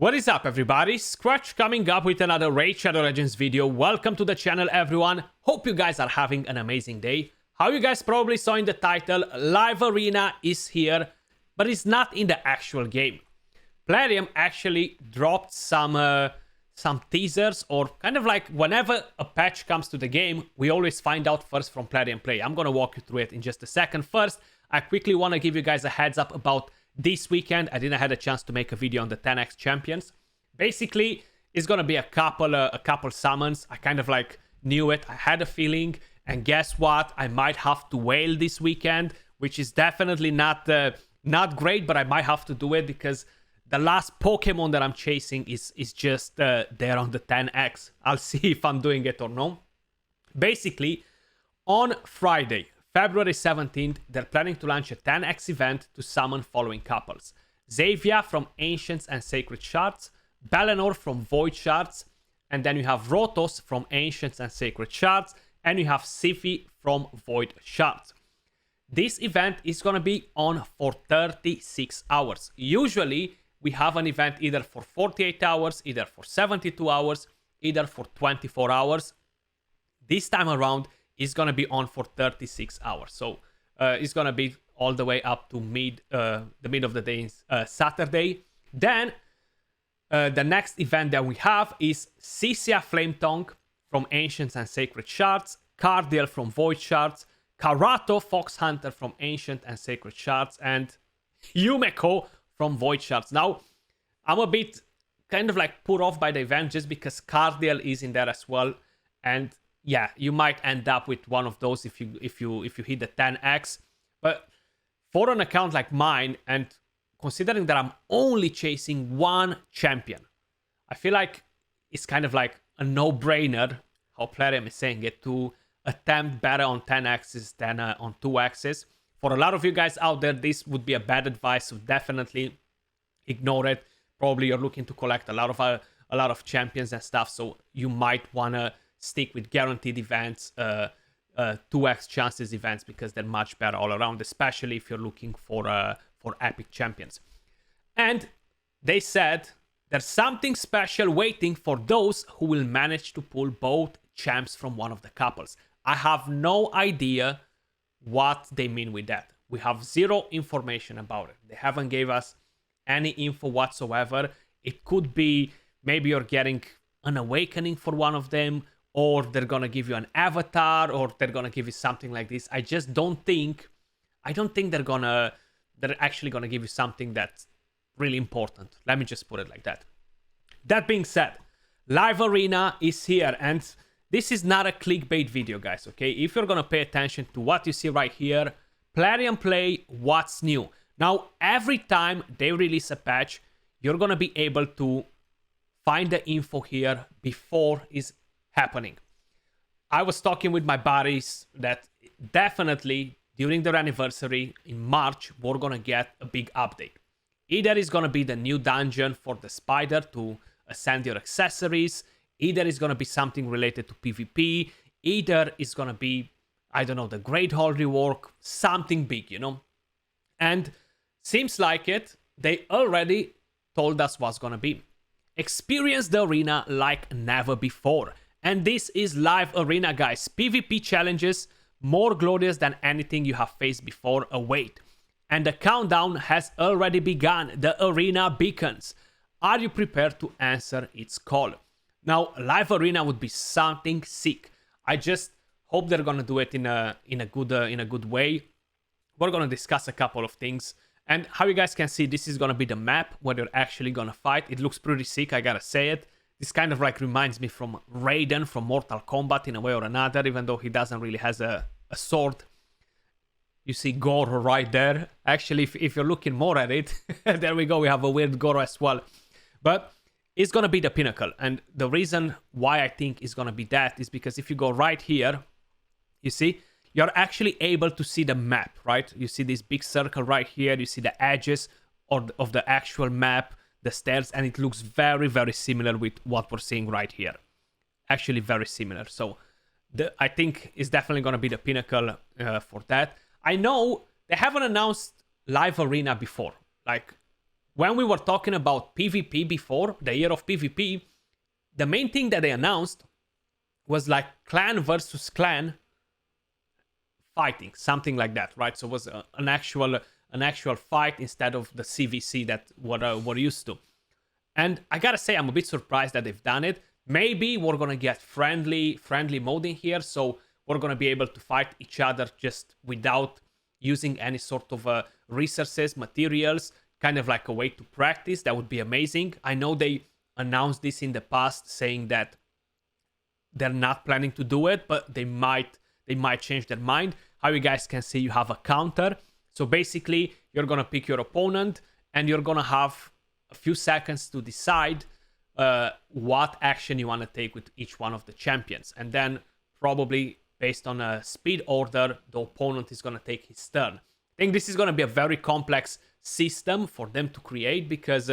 What is up, everybody? Skratch coming up with another Raid Shadow Legends video. Welcome to the channel, everyone. Hope you guys are having an amazing day. How you guys probably saw in the title, Live Arena is here, but it's not in the actual game. Plarium actually dropped some teasers, or kind of like whenever a patch comes to the game, we always find out first from Plarium Play. I'm gonna walk you through it in just a second. First, I quickly want to give you guys a heads up about this weekend. I didn't have a chance to make a video on the 10x champions. Basically, it's gonna be a couple summons. I kind of like knew it. I had a feeling, and guess what? I might have to whale this weekend, which is definitely not great, but I might have to do it because the last Pokemon that I'm chasing is just there on the 10x. I'll see if I'm doing it or no. Basically, on Friday, February 17th, they're planning to launch a 10x event to summon following couples. Xavia from Ancients and Sacred Shards, Bellinor from Void Shards, and then you have Rotos from Ancients and Sacred Shards, and you have Siphi from Void Shards. This event is going to be on for 36 hours. Usually, we have an event either for 48 hours, either for 72 hours, either for 24 hours. This time around, it's going to be on for 36 hours. So it's going to be all the way up to the mid of the day, Saturday. Then the next event that we have is Cisia Flametongue from Ancients and Sacred Shards, Cardiel from Void Shards, Karato Fox Hunter from Ancient and Sacred Shards, and Yumeko from Void Shards. Now, I'm a bit kind of like put off by the event just because Cardiel is in there as well, and yeah, you might end up with one of those if you hit the 10x. But for an account like mine, and considering that I'm only chasing one champion, I feel like it's kind of like a no-brainer, how Plarium is saying it, to attempt better on 10x's than on 2x's. For a lot of you guys out there, this would be a bad advice, so definitely ignore it. Probably you're looking to collect a lot of champions and stuff, so you might wanna stick with guaranteed events, 2x chances events, because they're much better all around, especially if you're looking for epic champions. And they said there's something special waiting for those who will manage to pull both champs from one of the couples. I have no idea what they mean with that. We have zero information about it. They haven't gave us any info whatsoever. It could be maybe you're getting an awakening for one of them, or they're gonna give you an avatar, or they're gonna give you something like this. I don't think they're actually gonna give you something that's really important. Let me just put it like that. That being said, Live Arena is here, and this is not a clickbait video, guys, okay? If you're gonna pay attention to what you see right here, Plarium Play, what's new? Now, every time they release a patch, you're gonna be able to find the info here before it's happening. I was talking with my buddies that definitely during their anniversary in March, we're gonna get a big update. Either it's gonna be the new dungeon for the spider to ascend your accessories, either it's gonna be something related to PvP, either it's gonna be, I don't know, the Great Hall rework, something big, you know? And seems like it, they already told us what's gonna be. Experience the arena like never before. And this is Live Arena, guys. PvP challenges, more glorious than anything you have faced before, await. And the countdown has already begun. The arena beacons. Are you prepared to answer its call? Now, Live Arena would be something sick. I just hope they're gonna do it in a good way. We're gonna discuss a couple of things. And how you guys can see, this is gonna be the map where you're actually gonna fight. It looks pretty sick, I gotta say it. This kind of like reminds me from Raiden from Mortal Kombat in a way or another, even though he doesn't really has a sword. You see Goro right there. Actually, if you're looking more at it, there we go, we have a weird Goro as well. But it's gonna be the pinnacle. And the reason why I think it's gonna be that is because if you go right here, you see, you're actually able to see the map, right? You see this big circle right here, you see the edges of the actual map, the stairs, and it looks very, very similar with what we're seeing right here. Actually, very similar. So I think it's definitely going to be the pinnacle for that. I know they haven't announced Live Arena before. Like, when we were talking about PvP before, the year of PvP, the main thing that they announced was like clan versus clan fighting, something like that, right? So it was an actual fight instead of the CVC that we're used to. And I gotta say, I'm a bit surprised that they've done it. Maybe we're gonna get friendly mode in here, so we're gonna be able to fight each other just without using any sort of resources, materials, kind of like a way to practice. That would be amazing. I know they announced this in the past, saying that they're not planning to do it, but they might change their mind. How you guys can see, you have a counter. So basically, you're gonna pick your opponent, and you're gonna have a few seconds to decide what action you want to take with each one of the champions, and then probably based on a speed order, the opponent is gonna take his turn. I think this is gonna be a very complex system for them to create, because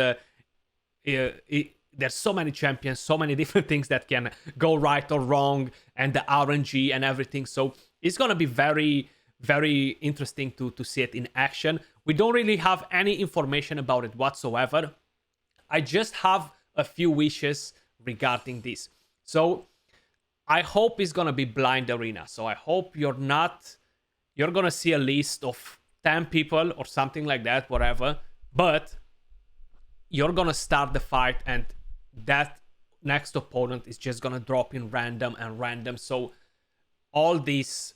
there's so many champions, so many different things that can go right or wrong, and the RNG and everything. So it's gonna be very, very interesting to see it in action. We don't really have any information about it whatsoever. I just have a few wishes regarding this. So I hope it's gonna be blind arena. So I hope you're gonna see a list of 10 people or something like that, whatever, but you're gonna start the fight, and that next opponent is just gonna drop in random. So all these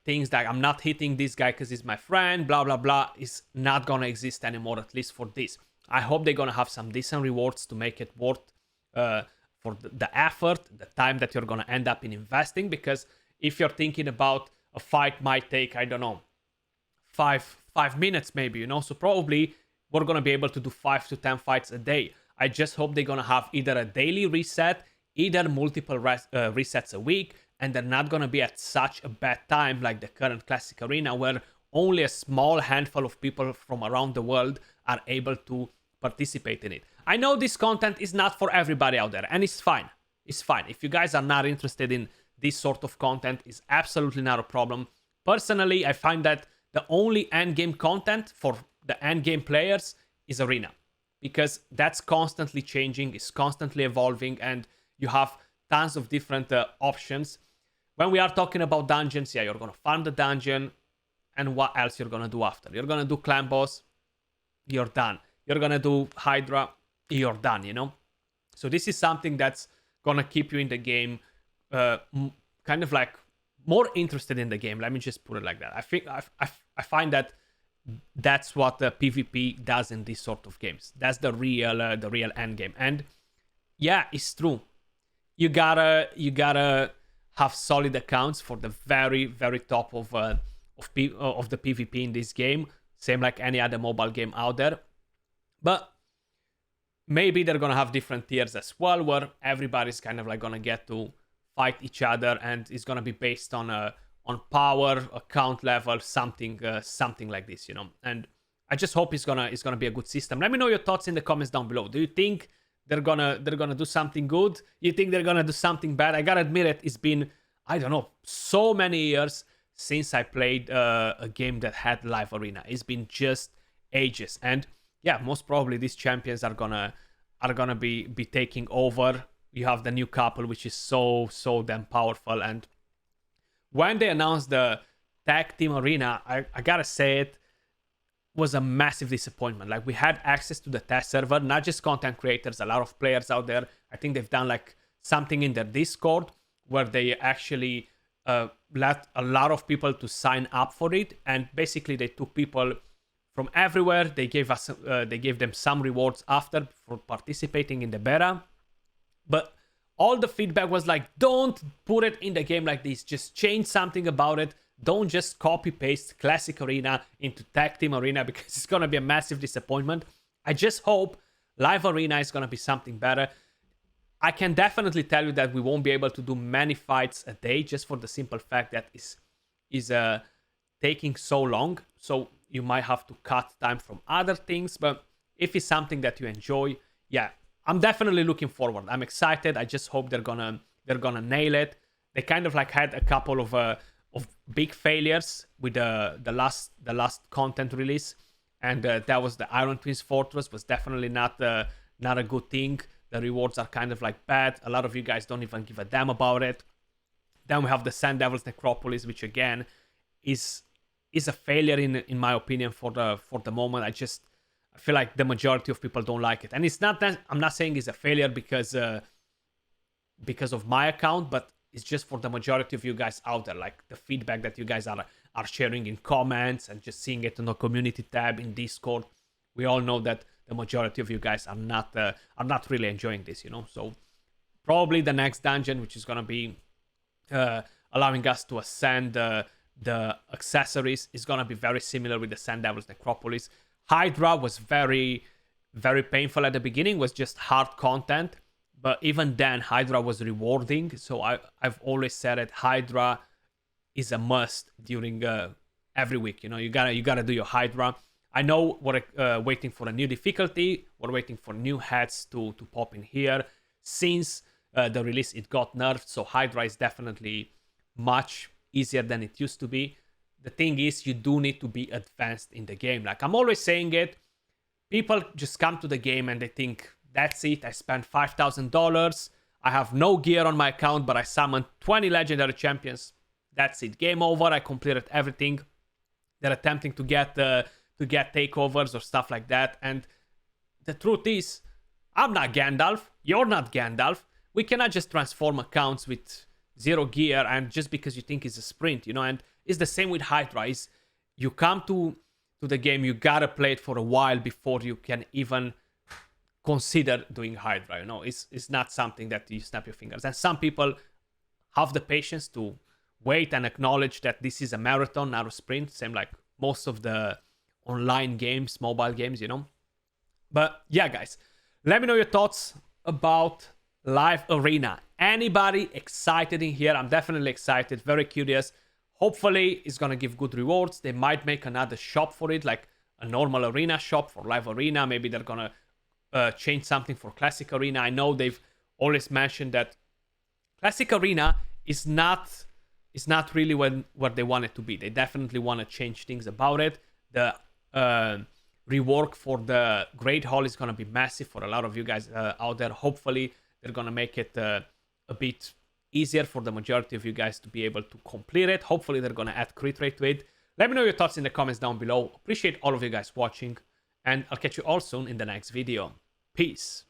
things like I'm not hitting this guy because he's my friend, blah blah blah, is not gonna exist anymore, at least for this. I hope they're gonna have some decent rewards to make it worth for the effort, the time that you're gonna end up in investing. Because if you're thinking about a fight might take, I don't know, five minutes maybe, you know, so probably we're gonna be able to do 5 to 10 fights a day. I just hope they're gonna have either a daily reset, either multiple resets a week, and they're not gonna be at such a bad time like the current Classic Arena, where only a small handful of people from around the world are able to participate in it. I know this content is not for everybody out there, and it's fine. It's fine. If you guys are not interested in this sort of content, it's absolutely not a problem. Personally, I find that the only endgame content for the endgame players is Arena, because that's constantly changing, it's constantly evolving, and you have tons of different options. When we are talking about dungeons, yeah, you're gonna farm the dungeon, and what else you're gonna do after? You're gonna do clan boss, you're done. You're gonna do Hydra, you're done, you know? So this is something that's gonna keep you in the game, kind of like more interested in the game. Let me just put it like that. I think I find that that's what the PvP does in these sort of games. That's the real end game. And yeah, it's true. You gotta have solid accounts for the very, very top of the PvP in this game. Same like any other mobile game out there. But maybe they're gonna have different tiers as well, where everybody's kind of like gonna get to fight each other, and it's gonna be based on power, account level, something like this, you know. And I just hope it's gonna be a good system. Let me know your thoughts in the comments down below. Do you think they're gonna do something good? You think they're gonna do something bad? I gotta admit it, it's been, I don't know, so many years since I played a game that had live arena. It's been just ages, and yeah, most probably these champions are gonna be taking over. You have the new couple, which is so damn powerful. And when they announced the tag team arena, I gotta say it was a massive disappointment. Like, we had access to the test server, not just content creators, a lot of players out there. I think they've done like something in their Discord where they actually let a lot of people to sign up for it, and basically they took people from everywhere. They gave them some rewards after for participating in the beta, but all the feedback was like, don't put it in the game like this, just change something about it. Don't just copy paste Classic Arena into Tag Team Arena, because it's gonna be a massive disappointment. I just hope Live Arena is gonna be something better. I can definitely tell you that we won't be able to do many fights a day, just for the simple fact that is taking so long. So you might have to cut time from other things. But if it's something that you enjoy, yeah, I'm definitely looking forward. I'm excited. I just hope they're gonna nail it. They kind of like had a couple of big failures with the last content release. and that was the Iron Twins Fortress. Was definitely not a good thing. The rewards are kind of like bad. A lot of you guys don't even give a damn about it. Then we have the Sand Devil's Necropolis, which again is a failure in my opinion for the moment. I feel like the majority of people don't like it, and it's not that I'm not saying it's a failure because of my account, but it's just for the majority of you guys out there, like the feedback that you guys are sharing in comments and just seeing it in the community tab in Discord. We all know that the majority of you guys are not really enjoying this, you know. So probably the next dungeon, which is gonna be allowing us to ascend the accessories, is gonna be very similar with the Sand Devil's Necropolis. Hydra was very, very painful at the beginning. Was just hard content. But even then, Hydra was rewarding. So I've always said that Hydra is a must during every week. You know, you gotta do your Hydra. I know we're waiting for a new difficulty. We're waiting for new heads to pop in here. Since the release, it got nerfed. So Hydra is definitely much easier than it used to be. The thing is, you do need to be advanced in the game. Like I'm always saying it. People just come to the game and they think, that's it, I spent $5,000. I have no gear on my account, but I summoned 20 legendary champions. That's it. Game over. I completed everything. They're attempting to get takeovers or stuff like that. And the truth is, I'm not Gandalf. You're not Gandalf. We cannot just transform accounts with 0 gear and just because you think it's a sprint, you know. And it's the same with Hydra. You come to the game, you gotta play it for a while before you can even consider doing Hydra, you know. It's not something that you snap your fingers. And some people have the patience to wait and acknowledge that this is a marathon, not a sprint. Same like most of the online games, mobile games, you know. But yeah, guys, let me know your thoughts about Live Arena. Anybody excited in here? I'm definitely excited, very curious. Hopefully it's gonna give good rewards. They might make another shop for it, like a normal arena shop for Live Arena. Maybe they're gonna change something for Classic Arena. I know they've always mentioned that Classic Arena is not really what they want it to be. They definitely want to change things about it. The rework for the Great Hall is going to be massive for a lot of you guys out there. Hopefully they're going to make it a bit easier for the majority of you guys to be able to complete it. Hopefully they're going to add crit rate to it. Let me know your thoughts in the comments down below. Appreciate all of you guys watching, and I'll catch you all soon in the next video. Peace.